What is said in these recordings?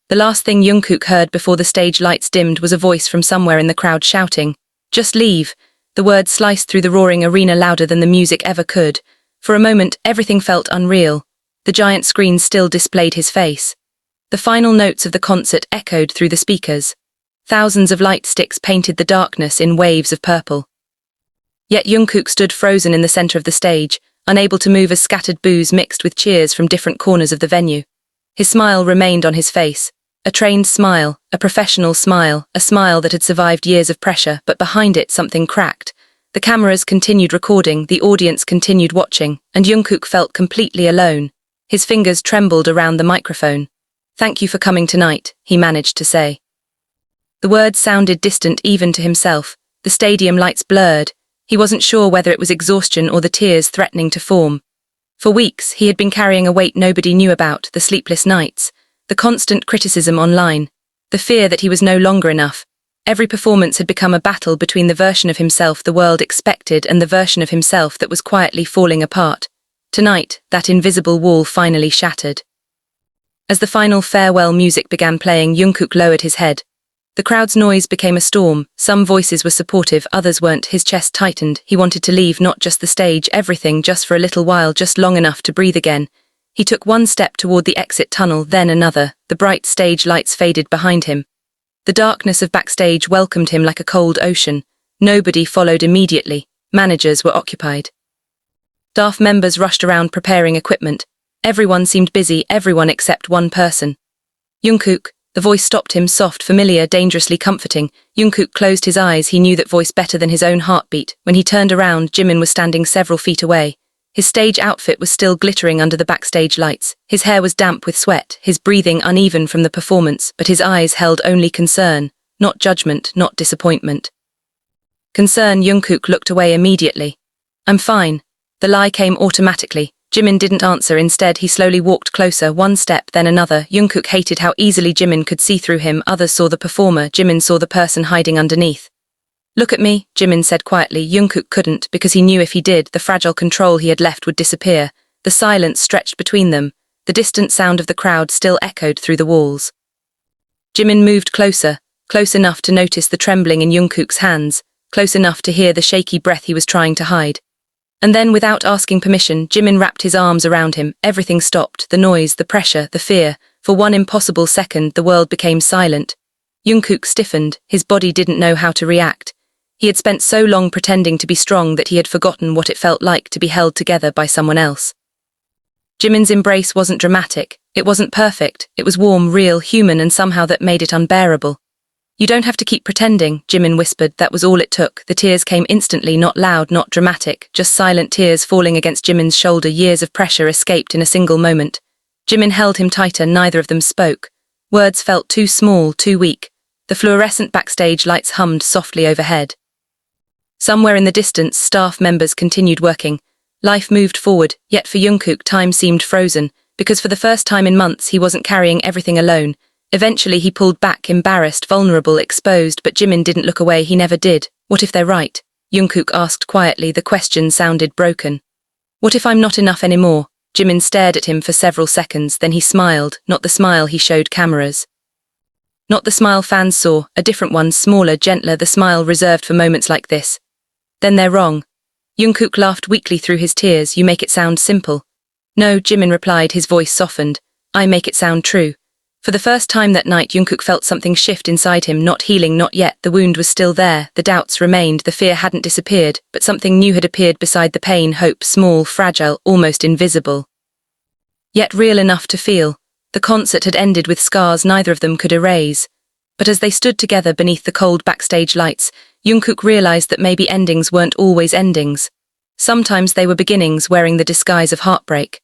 The last thing Jungkook heard before the stage lights dimmed was a voice from somewhere in the crowd shouting, "Just leave." The words sliced through the roaring arena louder than the music ever could. For a moment, everything felt unreal. The giant screen still displayed his face. The final notes of the concert echoed through the speakers. Thousands of light sticks painted the darkness in waves of purple. Yet Jungkook stood frozen in the center of the stage, unable to move as scattered boos mixed with cheers from different corners of the venue. His smile remained on his face. A trained smile, a professional smile, a smile that had survived years of pressure, but behind it something cracked. The cameras continued recording, the audience continued watching, and Jungkook felt completely alone. His fingers trembled around the microphone. "Thank you for coming tonight," he managed to say. The words sounded distant even to himself. The stadium lights blurred. He wasn't sure whether it was exhaustion or the tears threatening to form. For weeks, he had been carrying a weight nobody knew about, the sleepless nights, the constant criticism online, the fear that he was no longer enough. Every performance had become a battle between the version of himself the world expected and the version of himself that was quietly falling apart. Tonight, that invisible wall finally shattered. As the final farewell music began playing, Jungkook lowered his head. The crowd's noise became a storm. Some voices were supportive, others weren't. His chest tightened. He wanted to leave, not just the stage, everything, just for a little while, just long enough to breathe again. He took one step toward the exit tunnel, then another. The bright stage lights faded behind him. The darkness of backstage welcomed him like a cold ocean. Nobody followed immediately. Managers were occupied. Staff members rushed around preparing equipment. Everyone seemed busy, everyone except one person. "Jungkook." The voice stopped him, soft, familiar, dangerously comforting. Jungkook closed his eyes. He knew that voice better than his own heartbeat. When he turned around, Jimin was standing several feet away. His stage outfit was still glittering under the backstage lights. His hair was damp with sweat, his breathing uneven from the performance, but his eyes held only concern, not judgment, not disappointment. Concern. Jungkook looked away immediately. "I'm fine." The lie came automatically. Jimin didn't answer. Instead, he slowly walked closer, one step, then another. Jungkook hated how easily Jimin could see through him. Others saw the performer, Jimin saw the person hiding underneath. "Look at me," Jimin said quietly. Jungkook couldn't, because he knew if he did, the fragile control he had left would disappear. The silence stretched between them. The distant sound of the crowd still echoed through the walls. Jimin moved closer, close enough to notice the trembling in Jungkook's hands, close enough to hear the shaky breath he was trying to hide. And then, without asking permission, Jimin wrapped his arms around him. Everything stopped, the noise, the pressure, the fear. For one impossible second, the world became silent. Jungkook stiffened. His body didn't know how to react. He had spent so long pretending to be strong that he had forgotten what it felt like to be held together by someone else. Jimin's embrace wasn't dramatic. It wasn't perfect. It was warm, real, human, and somehow that made it unbearable. "You don't have to keep pretending," Jimin whispered. That was all it took. The tears came instantly, not loud, not dramatic, just silent tears falling against Jimin's shoulder. Years of pressure escaped in a single moment. Jimin held him tighter, neither of them spoke. Words felt too small, too weak. The fluorescent backstage lights hummed softly overhead. Somewhere in the distance, staff members continued working. Life moved forward, yet for Jungkook time seemed frozen, because for the first time in months he wasn't carrying everything alone. Eventually he pulled back, embarrassed, vulnerable, exposed, but Jimin didn't look away. He never did. "What if they're right?" Jungkook asked quietly. The question sounded broken. "What if I'm not enough anymore?" Jimin stared at him for several seconds, then he smiled, not the smile he showed cameras. Not the smile fans saw, a different one, smaller, gentler, the smile reserved for moments like this. "Then they're wrong." Jungkook laughed weakly through his tears. "You make it sound simple." "No," Jimin replied, his voice softened. "I make it sound true." For the first time that night, Jungkook felt something shift inside him, not healing, not yet. The wound was still there, the doubts remained, the fear hadn't disappeared, but something new had appeared beside the pain, hope, small, fragile, almost invisible. Yet real enough to feel. The concert had ended with scars neither of them could erase. But as they stood together beneath the cold backstage lights, Jungkook realized that maybe endings weren't always endings. Sometimes they were beginnings wearing the disguise of heartbreak.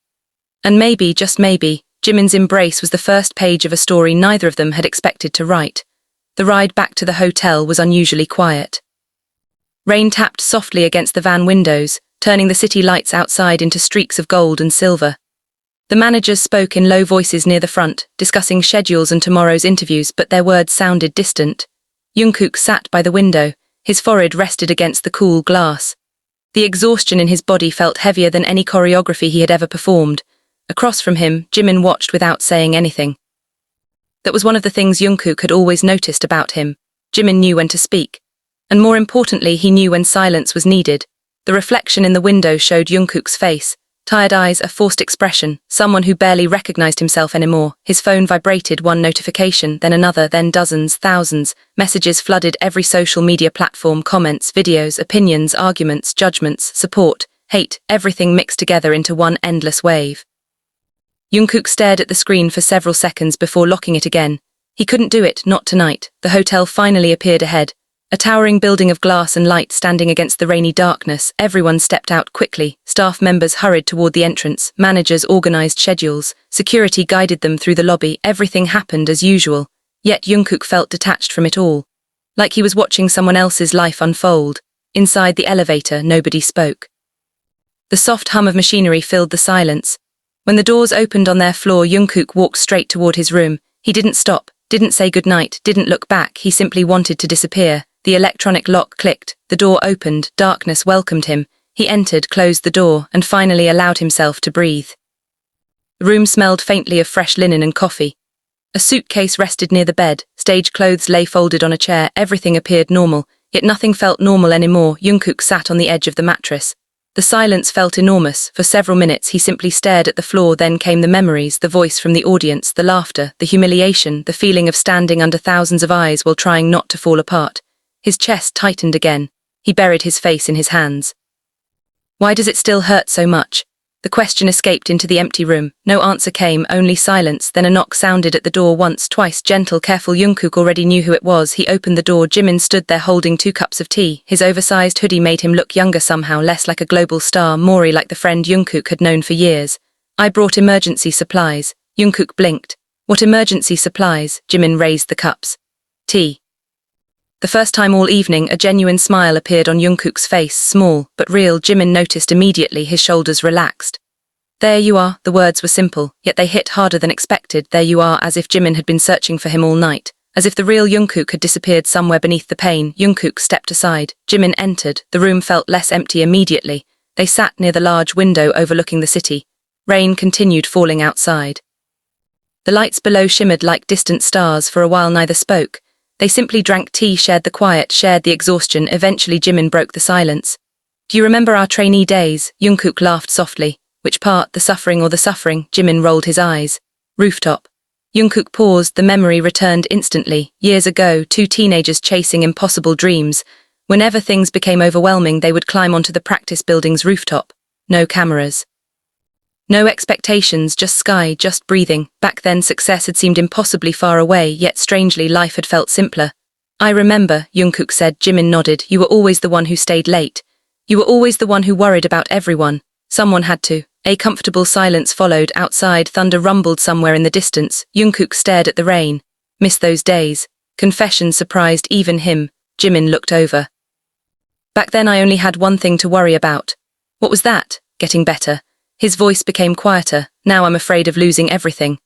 And maybe, just maybe, Jimin's embrace was the first page of a story neither of them had expected to write. The ride back to the hotel was unusually quiet. Rain tapped softly against the van windows, turning the city lights outside into streaks of gold and silver. The managers spoke in low voices near the front, discussing schedules and tomorrow's interviews, but their words sounded distant. Jungkook sat by the window, his forehead rested against the cool glass. The exhaustion in his body felt heavier than any choreography he had ever performed. Across from him, Jimin watched without saying anything. That was one of the things Jungkook had always noticed about him. Jimin knew when to speak. And more importantly, he knew when silence was needed. The reflection in the window showed Jungkook's face. Tired eyes, a forced expression, someone who barely recognized himself anymore. His phone vibrated, one notification, then another, then dozens, thousands. Messages flooded every social media platform, comments, videos, opinions, arguments, judgments, support, hate, everything mixed together into one endless wave. Jungkook stared at the screen for several seconds before locking it again. He couldn't do it, not tonight. The hotel finally appeared ahead. A towering building of glass and light standing against the rainy darkness. Everyone stepped out quickly. Staff members hurried toward the entrance. Managers organized schedules. Security guided them through the lobby. Everything happened as usual. Yet Jungkook felt detached from it all. Like he was watching someone else's life unfold. Inside the elevator, nobody spoke. The soft hum of machinery filled the silence. When the doors opened on their floor, Jungkook walked straight toward his room. He didn't stop, didn't say goodnight, didn't look back. He simply wanted to disappear. The electronic lock clicked, the door opened, darkness welcomed him. He entered, closed the door, and finally allowed himself to breathe. The room smelled faintly of fresh linen and coffee. A suitcase rested near the bed, stage clothes lay folded on a chair, everything appeared normal, yet nothing felt normal anymore. Jungkook sat on the edge of the mattress. The silence felt enormous. For several minutes he simply stared at the floor. Then came the memories, the voice from the audience, the laughter, the humiliation, the feeling of standing under thousands of eyes while trying not to fall apart. His chest tightened again. He buried his face in his hands. Why does it still hurt so much? The question escaped into the empty room. No answer came, only silence. Then a knock sounded at the door once, twice, gentle, careful. Jungkook already knew who it was. He opened the door. Jimin stood there holding 2 cups of tea. His oversized hoodie made him look younger somehow, less like a global star, more like the friend Jungkook had known for years. I brought emergency supplies. Jungkook blinked. What emergency supplies? Jimin raised the cups. Tea. The first time all evening, a genuine smile appeared on Jungkook's face, small, but real. Jimin noticed immediately, his shoulders relaxed. There you are, the words were simple, yet they hit harder than expected. There you are, as if Jimin had been searching for him all night. As if the real Jungkook had disappeared somewhere beneath the pain. Jungkook stepped aside. Jimin entered. The room felt less empty immediately. They sat near the large window overlooking the city. Rain continued falling outside. The lights below shimmered like distant stars. For a while neither spoke. They simply drank tea, shared the quiet, shared the exhaustion. Eventually Jimin broke the silence. Do you remember our trainee days? Jungkook laughed softly. Which part, the suffering or the suffering? Jimin rolled his eyes. Rooftop. Jungkook paused. The memory returned instantly. Years ago, 2 teenagers chasing impossible dreams. Whenever things became overwhelming, they would climb onto the practice building's rooftop. No cameras. No expectations, just sky, just breathing. Back then success had seemed impossibly far away, yet strangely life had felt simpler. I remember, Jungkook said. Jimin nodded. You were always the one who stayed late. You were always the one who worried about everyone. Someone had to. A comfortable silence followed. Outside, thunder rumbled somewhere in the distance. Jungkook stared at the rain. Missed those days. Confession surprised even him. Jimin looked over. Back then I only had one thing to worry about. What was that? Getting better. His voice became quieter. Now I'm afraid of losing everything.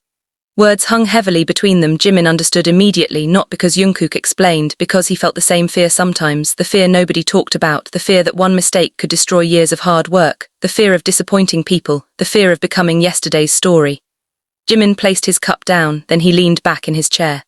Words hung heavily between them. Jimin understood immediately, not because Jungkook explained, because he felt the same fear sometimes, the fear nobody talked about, the fear that one mistake could destroy years of hard work, the fear of disappointing people, the fear of becoming yesterday's story. Jimin placed his cup down, then he leaned back in his chair.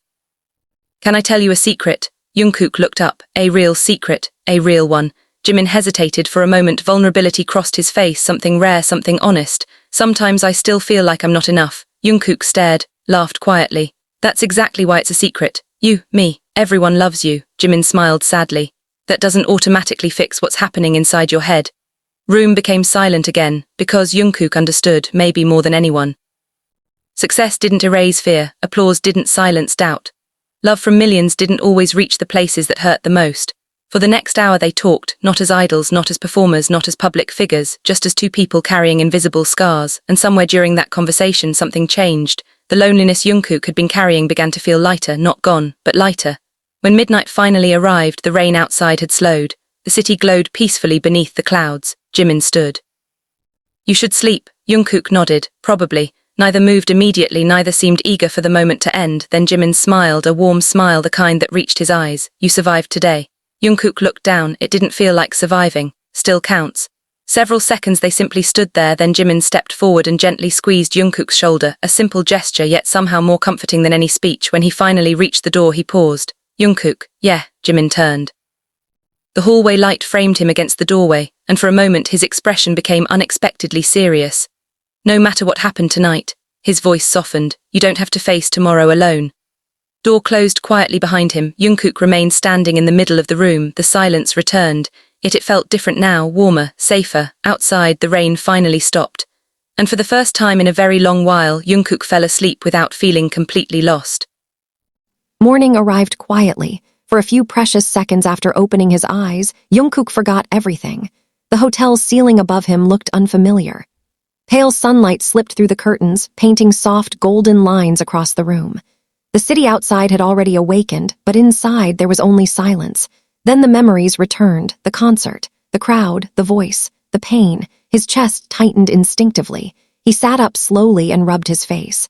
Can I tell you a secret? Jungkook looked up. A real secret, a real one. Jimin hesitated for a moment. Vulnerability crossed his face, something rare, something honest. Sometimes I still feel like I'm not enough. Jungkook stared, laughed quietly. That's exactly why it's a secret. You, me, everyone loves you. Jimin smiled sadly. That doesn't automatically fix what's happening inside your head. Room became silent again, because Jungkook understood, maybe more than anyone. Success didn't erase fear, applause didn't silence doubt. Love from millions didn't always reach the places that hurt the most. For the next hour they talked, not as idols, not as performers, not as public figures, just as 2 people carrying invisible scars, and somewhere during that conversation something changed. The loneliness Jungkook had been carrying began to feel lighter, not gone, but lighter. When midnight finally arrived, the rain outside had slowed. The city glowed peacefully beneath the clouds. Jimin stood. You should sleep. Jungkook nodded, probably. Neither moved immediately, neither seemed eager for the moment to end. Then Jimin smiled, a warm smile, the kind that reached his eyes. You survived today. Jungkook looked down. It didn't feel like surviving. Still counts. Several seconds they simply stood there, then Jimin stepped forward and gently squeezed Jungkook's shoulder, a simple gesture yet somehow more comforting than any speech. When he finally reached the door, he paused. "Jungkook, yeah," Jimin turned. The hallway light framed him against the doorway, and for a moment his expression became unexpectedly serious. "No matter what happened tonight," his voice softened, "you don't have to face tomorrow alone." Door closed quietly behind him. Jungkook remained standing in the middle of the room. The silence returned, yet it felt different now, warmer, safer. Outside, the rain finally stopped. And for the first time in a very long while, Jungkook fell asleep without feeling completely lost. Morning arrived quietly. For a few precious seconds after opening his eyes, Jungkook forgot everything. The hotel's ceiling above him looked unfamiliar. Pale sunlight slipped through the curtains, painting soft golden lines across the room. The city outside had already awakened, but inside there was only silence. Then the memories returned, the concert, the crowd, the voice, the pain. His chest tightened instinctively. He sat up slowly and rubbed his face.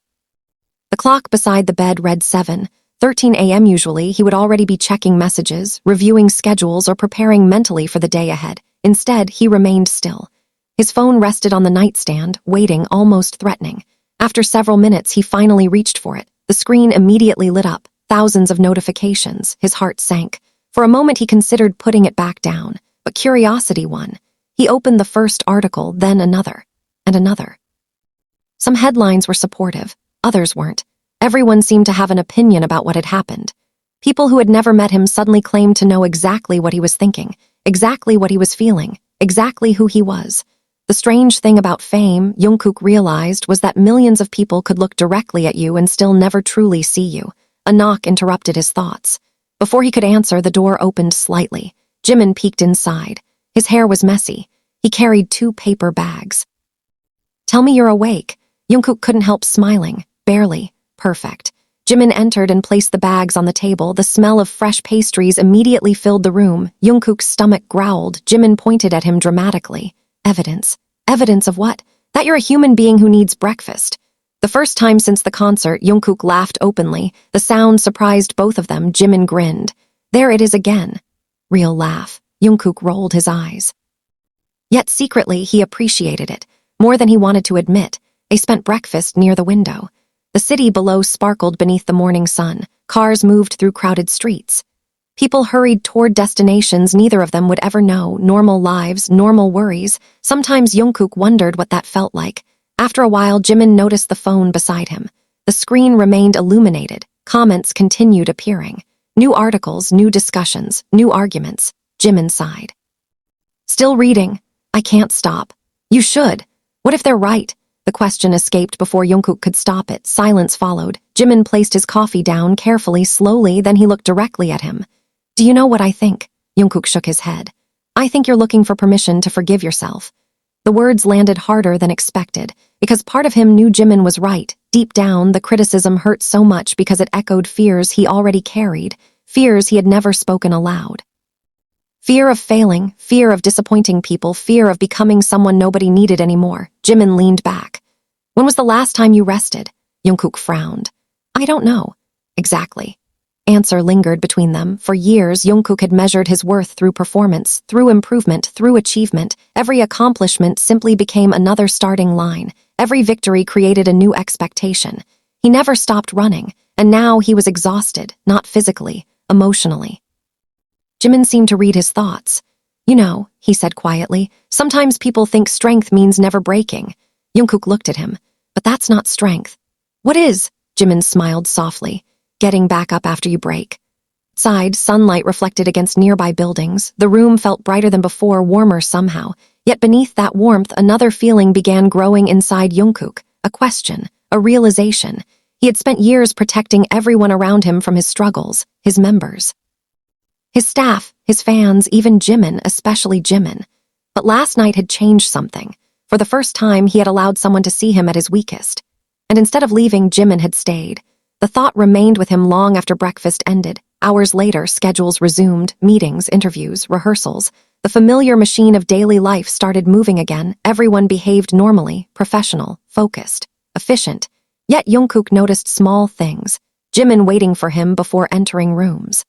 The clock beside the bed read 7:13 a.m. Usually, he would already be checking messages, reviewing schedules, or preparing mentally for the day ahead. Instead, he remained still. His phone rested on the nightstand, waiting, almost threatening. After several minutes, he finally reached for it. The screen immediately lit up, thousands of notifications. His heart sank. For a moment he considered putting it back down, but curiosity won. He opened the first article, then another, and another. Some headlines were supportive, others weren't. Everyone seemed to have an opinion about what had happened. People who had never met him suddenly claimed to know exactly what he was thinking, exactly what he was feeling, exactly who he was. The strange thing about fame, Jungkook realized, was that millions of people could look directly at you and still never truly see you. A knock interrupted his thoughts. Before he could answer, the door opened slightly. Jimin peeked inside. His hair was messy. He carried 2 paper bags. "Tell me you're awake." Jungkook couldn't help smiling. "Barely. Perfect." Jimin entered and placed the bags on the table. The smell of fresh pastries immediately filled the room. Jungkook's stomach growled. Jimin pointed at him dramatically. "Evidence. Evidence of what? That you're a human being who needs breakfast." The first time since the concert, Jungkook laughed openly. The sound surprised both of them. Jimin grinned. "There it is again." Real laugh. Jungkook rolled his eyes. Yet secretly, he appreciated it, more than he wanted to admit. They spent breakfast near the window. The city below sparkled beneath the morning sun. Cars moved through crowded streets. People hurried toward destinations neither of them would ever know, normal lives, normal worries. Sometimes Jungkook wondered what that felt like. After a while, Jimin noticed the phone beside him. The screen remained illuminated. Comments continued appearing. New articles, new discussions, new arguments. Jimin sighed. "Still reading. I can't stop." "You should. What if they're right?" The question escaped before Jungkook could stop it. Silence followed. Jimin placed his coffee down carefully, slowly, then he looked directly at him. "Do you know what I think?" Jungkook shook his head. "I think you're looking for permission to forgive yourself." The words landed harder than expected, because part of him knew Jimin was right. Deep down, the criticism hurt so much because it echoed fears he already carried, fears he had never spoken aloud. Fear of failing, fear of disappointing people, fear of becoming someone nobody needed anymore. Jimin leaned back. "When was the last time you rested?" Jungkook frowned. "I don't know." "Exactly." Answer lingered between them. For years, Jungkook had measured his worth through performance, through improvement, through achievement. Every accomplishment simply became another starting line. Every victory created a new expectation. He never stopped running, and now he was exhausted, not physically, emotionally. Jimin seemed to read his thoughts. "You know," he said quietly, "sometimes people think strength means never breaking." Jungkook looked at him. "But that's not strength." "What is?" Jimin smiled softly. "Getting back up after you break." Outside, sunlight reflected against nearby buildings. The room felt brighter than before, warmer somehow. Yet beneath that warmth, another feeling began growing inside Jungkook. A question, a realization. He had spent years protecting everyone around him from his struggles, his members. His staff, his fans, even Jimin, especially Jimin. But last night had changed something. For the first time, he had allowed someone to see him at his weakest. And instead of leaving, Jimin had stayed. The thought remained with him long after breakfast ended. Hours later, schedules resumed, meetings, interviews, rehearsals. The familiar machine of daily life started moving again. Everyone behaved normally, professional, focused, efficient. Yet Jungkook noticed small things. Jimin waiting for him before entering rooms.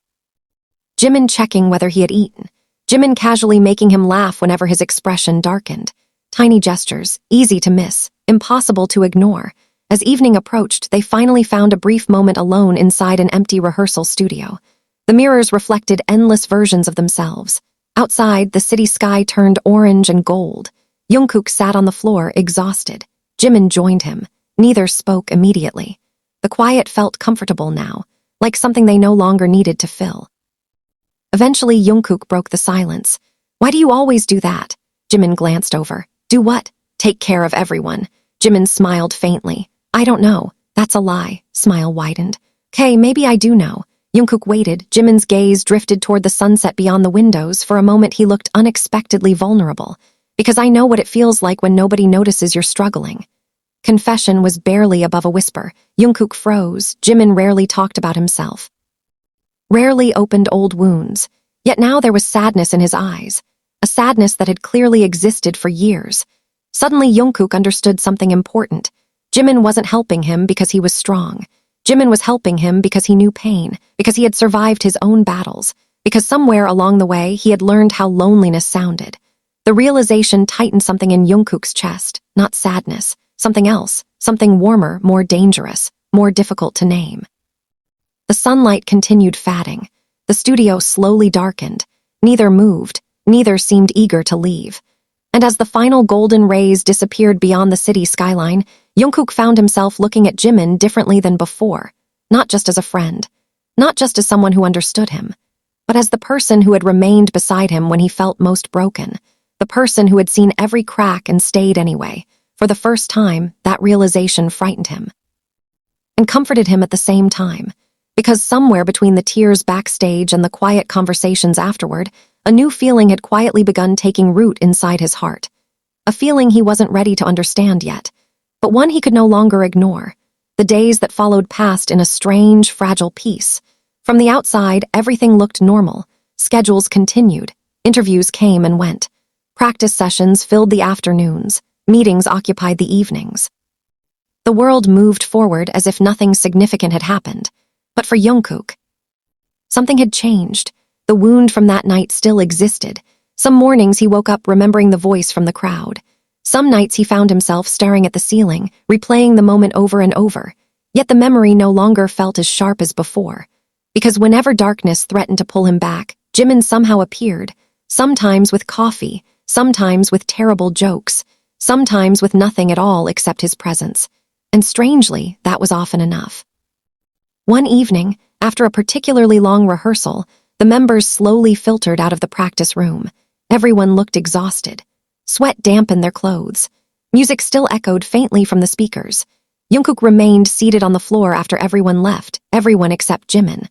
Jimin checking whether he had eaten. Jimin casually making him laugh whenever his expression darkened. Tiny gestures, easy to miss, impossible to ignore. As evening approached, they finally found a brief moment alone inside an empty rehearsal studio. The mirrors reflected endless versions of themselves. Outside, the city sky turned orange and gold. Jungkook sat on the floor, exhausted. Jimin joined him. Neither spoke immediately. The quiet felt comfortable now, like something they no longer needed to fill. Eventually, Jungkook broke the silence. "Why do you always do that?" Jimin glanced over. "Do what?" "Take care of everyone." Jimin smiled faintly. "I don't know. That's a lie." Smile widened. "'Kay, maybe I do know." Jungkook waited. Jimin's gaze drifted toward the sunset beyond the windows. For a moment, he looked unexpectedly vulnerable. "Because I know what it feels like when nobody notices you're struggling." Confession was barely above a whisper. Jungkook froze. Jimin rarely talked about himself. Rarely opened old wounds. Yet now there was sadness in his eyes. A sadness that had clearly existed for years. Suddenly, Jungkook understood something important. Jimin wasn't helping him because he was strong. Jimin was helping him because he knew pain, because he had survived his own battles, because somewhere along the way he had learned how loneliness sounded. The realization tightened something in Jungkook's chest, not sadness, something else, something warmer, more dangerous, more difficult to name. The sunlight continued fading. The studio slowly darkened. Neither moved, neither seemed eager to leave. And as the final golden rays disappeared beyond the city skyline, Jungkook found himself looking at Jimin differently than before, not just as a friend, not just as someone who understood him, but as the person who had remained beside him when he felt most broken, the person who had seen every crack and stayed anyway. For the first time, that realization frightened him and comforted him at the same time, because somewhere between the tears backstage and the quiet conversations afterward, a new feeling had quietly begun taking root inside his heart. A feeling he wasn't ready to understand yet, but one he could no longer ignore. The days that followed passed in a strange, fragile peace. From the outside, everything looked normal. Schedules continued. Interviews came and went. Practice sessions filled the afternoons. Meetings occupied the evenings. The world moved forward as if nothing significant had happened. But for Jungkook, something had changed. The wound from that night still existed. Some mornings he woke up remembering the voice from the crowd. Some nights he found himself staring at the ceiling, replaying the moment over and over. Yet the memory no longer felt as sharp as before. Because whenever darkness threatened to pull him back, Jimin somehow appeared. Sometimes with coffee, sometimes with terrible jokes, sometimes with nothing at all except his presence. And strangely, that was often enough. One evening, after a particularly long rehearsal, the members slowly filtered out of the practice room. Everyone looked exhausted. Sweat dampened their clothes. Music still echoed faintly from the speakers. Jungkook remained seated on the floor after everyone left, everyone except Jimin.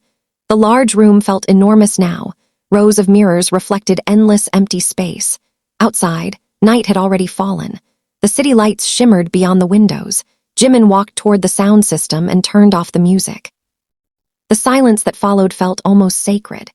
The large room felt enormous now. Rows of mirrors reflected endless empty space. Outside, night had already fallen. The city lights shimmered beyond the windows. Jimin walked toward the sound system and turned off the music. The silence that followed felt almost sacred.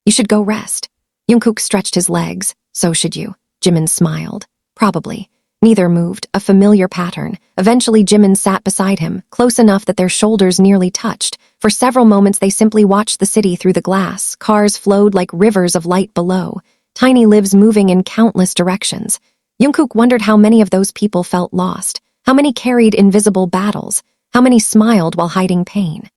"You should go rest." Jungkook stretched his legs. "So should you." Jimin smiled. "Probably." Neither moved, a familiar pattern. Eventually Jimin sat beside him, close enough that their shoulders nearly touched. For several moments they simply watched the city through the glass. Cars flowed like rivers of light below, tiny lives moving in countless directions. Jungkook wondered how many of those people felt lost, how many carried invisible battles, how many smiled while hiding pain.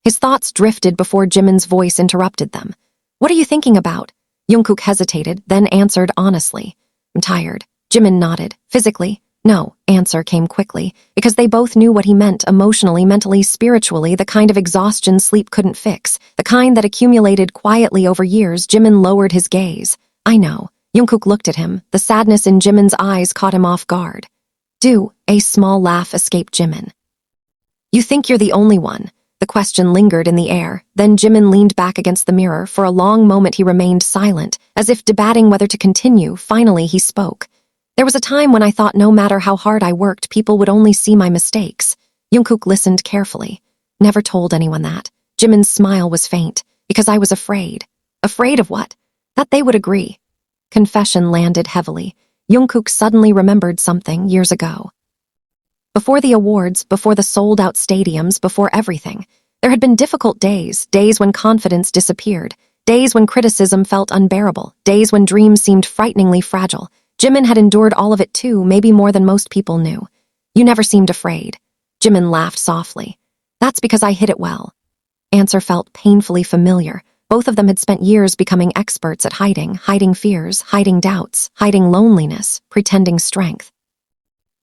His thoughts drifted before Jimin's voice interrupted them. "What are you thinking about?" Jungkook hesitated, then answered honestly. "I'm tired." Jimin nodded. "Physically?" "No." Answer came quickly, because they both knew what he meant emotionally, mentally, spiritually, the kind of exhaustion sleep couldn't fix, the kind that accumulated quietly over years. Jimin lowered his gaze. "I know." Jungkook looked at him. The sadness in Jimin's eyes caught him off guard. "Do?" A small laugh escaped Jimin. "You think you're the only one?" The question lingered in the air. Then Jimin leaned back against the mirror. For a long moment he remained silent, as if debating whether to continue. Finally he spoke. "There was a time when I thought no matter how hard I worked, people would only see my mistakes." Jungkook listened carefully. "Never told anyone that." Jimin's smile was faint. "Because I was afraid." "Afraid of what?" "That they would agree." Confession landed heavily. Jungkook suddenly remembered something years ago. Before the awards, before the sold-out stadiums, before everything, there had been difficult days, days when confidence disappeared, days when criticism felt unbearable, days when dreams seemed frighteningly fragile. Jimin had endured all of it too, maybe more than most people knew. You never seemed afraid. Jimin laughed softly. That's because I hid it well. Answer felt painfully familiar. Both of them had spent years becoming experts at hiding fears, hiding doubts, hiding loneliness, pretending strength.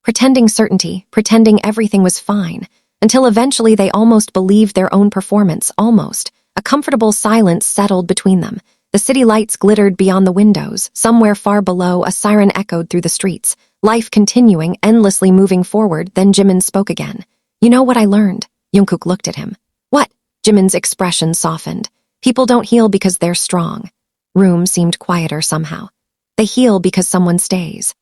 Pretending certainty, pretending everything was fine, until eventually they almost believed their own performance, almost. A comfortable silence settled between them. The city lights glittered beyond the windows. Somewhere far below, a siren echoed through the streets. Life continuing, endlessly moving forward. Then Jimin spoke again. You know what I learned? Jungkook looked at him. What? Jimin's expression softened. People don't heal because they're strong. Room seemed quieter somehow. They heal because someone stays.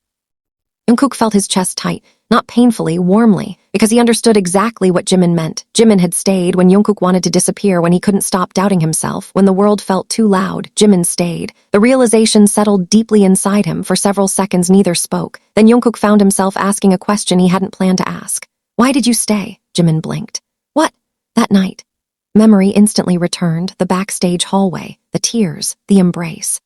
Jungkook felt his chest tight, not painfully, warmly, because he understood exactly what Jimin meant. Jimin had stayed when Jungkook wanted to disappear, when he couldn't stop doubting himself, when the world felt too loud. Jimin stayed. The realization settled deeply inside him. For several seconds, neither spoke. Then Jungkook found himself asking a question he hadn't planned to ask. Why did you stay? Jimin blinked. What? That night. Memory instantly returned, the backstage hallway, the tears, the embrace.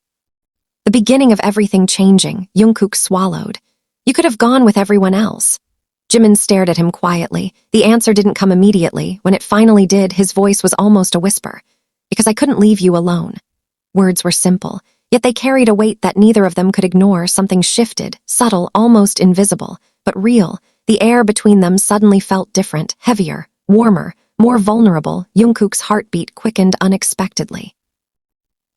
The beginning of everything changing. Jungkook swallowed. You could have gone with everyone else. Jimin stared at him quietly. The answer didn't come immediately. When it finally did, his voice was almost a whisper. Because I couldn't leave you alone. Words were simple, yet they carried a weight that neither of them could ignore. Something shifted, subtle, almost invisible, but real. The air between them suddenly felt different, heavier, warmer, more vulnerable. Jungkook's heartbeat quickened unexpectedly.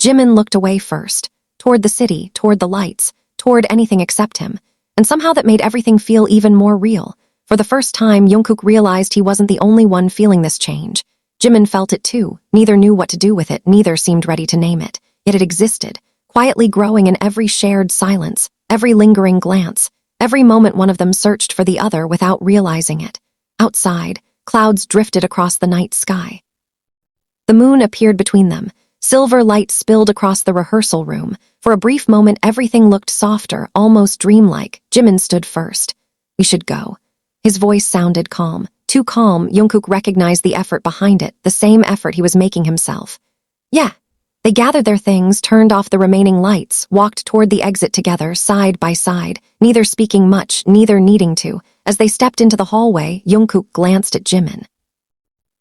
Jimin looked away first, toward the city, toward the lights, toward anything except him. And somehow that made everything feel even more real. For the first time, Jungkook realized he wasn't the only one feeling this change. Jimin felt it too. Neither knew what to do with it, neither seemed ready to name it. Yet it existed, quietly growing in every shared silence, every lingering glance, every moment one of them searched for the other without realizing it. Outside, clouds drifted across the night sky. The moon appeared between them. Silver light spilled across the rehearsal room. For a brief moment, everything looked softer, almost dreamlike. Jimin stood first. We should go. His voice sounded calm. Too calm. Jungkook recognized the effort behind it, the same effort he was making himself. Yeah. They gathered their things, turned off the remaining lights, walked toward the exit together, side by side, neither speaking much, neither needing to. As they stepped into the hallway, Jungkook glanced at Jimin.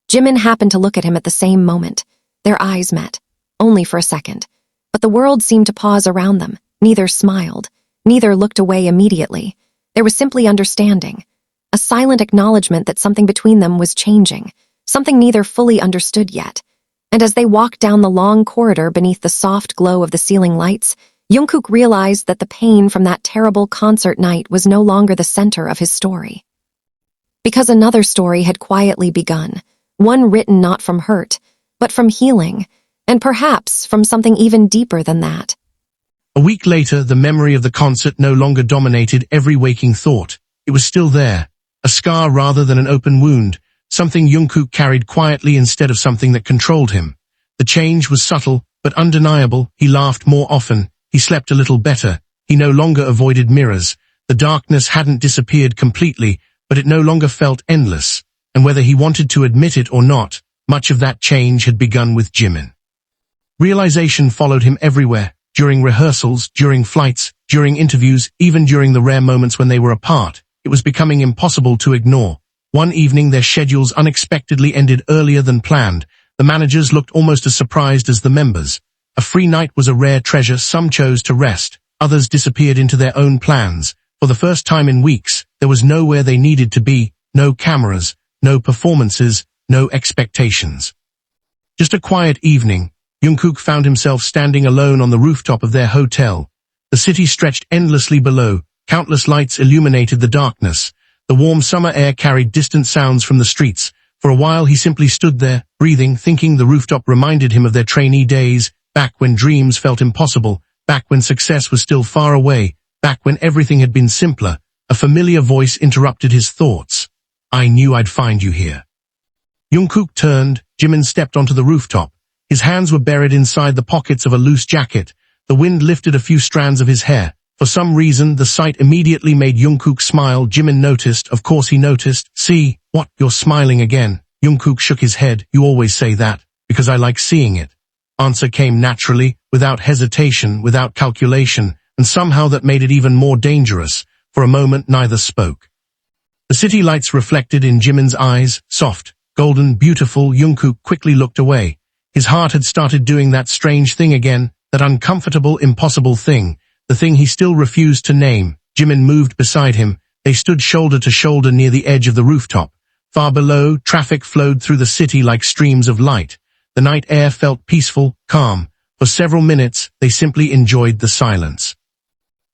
Jimin happened to look at him at the same moment. Their eyes met. Only for a second. But the world seemed to pause around them. Neither smiled. Neither looked away immediately. There was simply understanding. A silent acknowledgement that something between them was changing. Something neither fully understood yet. And as they walked down the long corridor beneath the soft glow of the ceiling lights, Jungkook realized that the pain from that terrible concert night was no longer the center of his story. Because another story had quietly begun. One written not from hurt, but from healing. And perhaps from something even deeper than that. A week later, the memory of the concert no longer dominated every waking thought. It was still there, a scar rather than an open wound, something Jungkook carried quietly instead of something that controlled him. The change was subtle, but undeniable. He laughed more often, he slept a little better, he no longer avoided mirrors. The darkness hadn't disappeared completely, but it no longer felt endless. And whether he wanted to admit it or not, much of that change had begun with Jimin. Realization followed him everywhere, during rehearsals, during flights, during interviews, even during the rare moments when they were apart. It was becoming impossible to ignore. One evening their schedules unexpectedly ended earlier than planned. The managers looked almost as surprised as the members. A free night was a rare treasure. Some chose to rest, others disappeared into their own plans. For the first time in weeks, there was nowhere they needed to be, no cameras, no performances, no expectations. Just a quiet evening. Jungkook found himself standing alone on the rooftop of their hotel. The city stretched endlessly below. Countless lights illuminated the darkness. The warm summer air carried distant sounds from the streets. For a while he simply stood there, breathing, thinking. The rooftop reminded him of their trainee days, back when dreams felt impossible, back when success was still far away, back when everything had been simpler. A familiar voice interrupted his thoughts. I knew I'd find you here. Jungkook turned. Jimin stepped onto the rooftop. His hands were buried inside the pockets of a loose jacket. The wind lifted a few strands of his hair. For some reason, the sight immediately made Jungkook smile. Jimin noticed. Of course he noticed. See, what, you're smiling again. Jungkook shook his head. You always say that, because I like seeing it. Answer came naturally, without hesitation, without calculation, and somehow that made it even more dangerous. For a moment neither spoke. The city lights reflected in Jimin's eyes, soft, golden, beautiful. Jungkook quickly looked away. His heart had started doing that strange thing again, that uncomfortable, impossible thing, the thing he still refused to name. Jimin moved beside him. They stood shoulder to shoulder near the edge of the rooftop. Far below, traffic flowed through the city like streams of light. The night air felt peaceful, calm. For several minutes, they simply enjoyed the silence.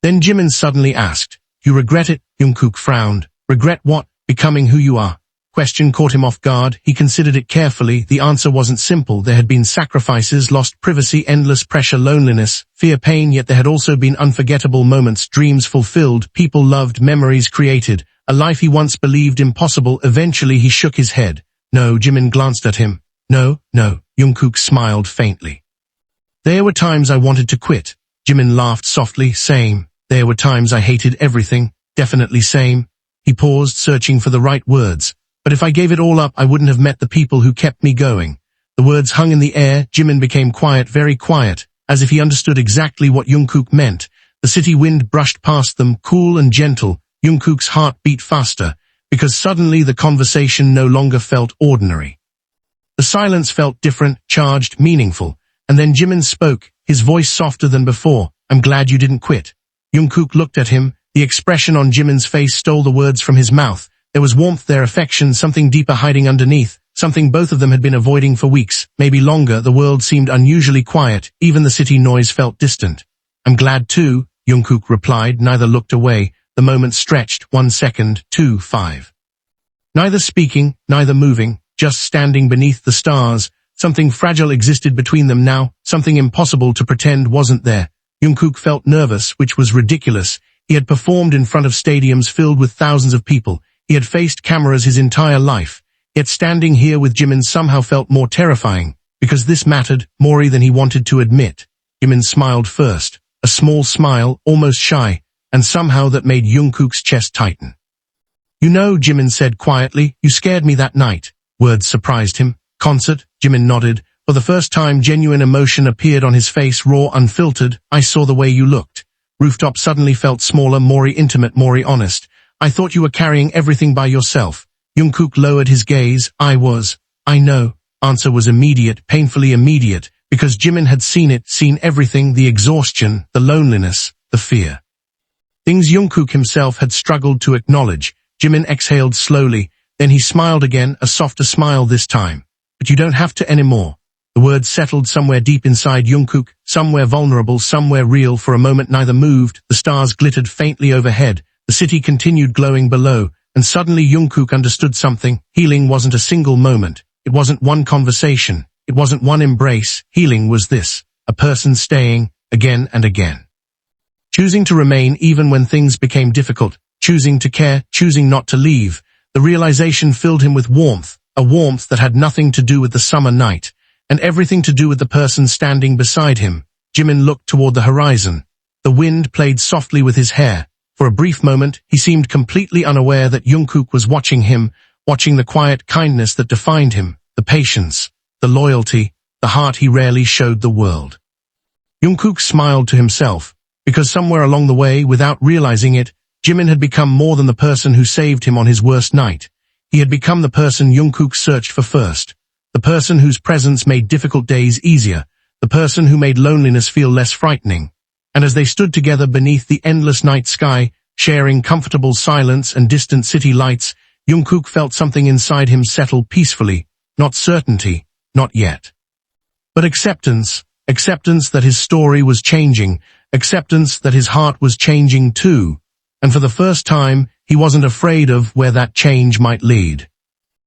Then Jimin suddenly asked, "You regret it?" Jungkook frowned. "Regret what? Becoming who you are?" Question caught him off guard. He considered it carefully. The answer wasn't simple. There had been sacrifices, lost privacy, endless pressure, loneliness, fear, pain, yet there had also been unforgettable moments, dreams fulfilled, people loved, memories created, a life he once believed impossible. Eventually he shook his head. "No," Jimin glanced at him. No. Jungkook smiled faintly. "There were times I wanted to quit." Jimin laughed softly. "Same. There were times I hated everything. Definitely same." He paused, searching for the right words. "But if I gave it all up, I wouldn't have met the people who kept me going." The words hung in the air. Jimin became quiet, very quiet, as if he understood exactly what Jungkook meant. The city wind brushed past them, cool and gentle. Jungkook's heart beat faster, because suddenly the conversation no longer felt ordinary. The silence felt different, charged, meaningful. And then Jimin spoke, his voice softer than before. "I'm glad you didn't quit." Jungkook looked at him. The expression on Jimin's face stole the words from his mouth. There was warmth there, affection, something deeper hiding underneath, something both of them had been avoiding for weeks, maybe longer. The world seemed unusually quiet, even the city noise felt distant. "I'm glad too," Jungkook replied. Neither looked away. The moment stretched, 1 second, 2, 5. Neither speaking, neither moving, just standing beneath the stars. Something fragile existed between them now, something impossible to pretend wasn't there. Jungkook felt nervous, which was ridiculous. He had performed in front of stadiums filled with thousands of people. He had faced cameras his entire life. Yet standing here with Jimin somehow felt more terrifying, because this mattered more than he wanted to admit. Jimin smiled first, a small smile, almost shy, and somehow that made Jungkook's chest tighten. "You know," Jimin said quietly, "you scared me that night." Words surprised him. "Concert?" Jimin nodded. For the first time, genuine emotion appeared on his face, raw, unfiltered. "I saw the way you looked." Rooftop suddenly felt smaller, more intimate, more honest. "I thought you were carrying everything by yourself." Jungkook lowered his gaze. I know." Answer was immediate, painfully immediate, because Jimin had seen it, seen everything, the exhaustion, the loneliness, the fear. Things Jungkook himself had struggled to acknowledge. Jimin exhaled slowly, then he smiled again, a softer smile this time. "But you don't have to anymore." The words settled somewhere deep inside Jungkook, somewhere vulnerable, somewhere real. For a moment neither moved. The stars glittered faintly overhead. The city continued glowing below, and suddenly Jungkook understood something. Healing wasn't a single moment. It wasn't one conversation. It wasn't one embrace. Healing was this: a person staying, again and again. Choosing to remain even when things became difficult. Choosing to care, choosing not to leave. The realization filled him with warmth, a warmth that had nothing to do with the summer night, and everything to do with the person standing beside him. Jimin looked toward the horizon. The wind played softly with his hair. For a brief moment, he seemed completely unaware that Jungkook was watching him, watching the quiet kindness that defined him, the patience, the loyalty, the heart he rarely showed the world. Jungkook smiled to himself, because somewhere along the way, without realizing it, Jimin had become more than the person who saved him on his worst night. He had become the person Jungkook searched for first, the person whose presence made difficult days easier, the person who made loneliness feel less frightening. And as they stood together beneath the endless night sky, sharing comfortable silence and distant city lights, Jungkook felt something inside him settle peacefully, not certainty, not yet. But acceptance that his story was changing, acceptance that his heart was changing too. And for the first time, he wasn't afraid of where that change might lead.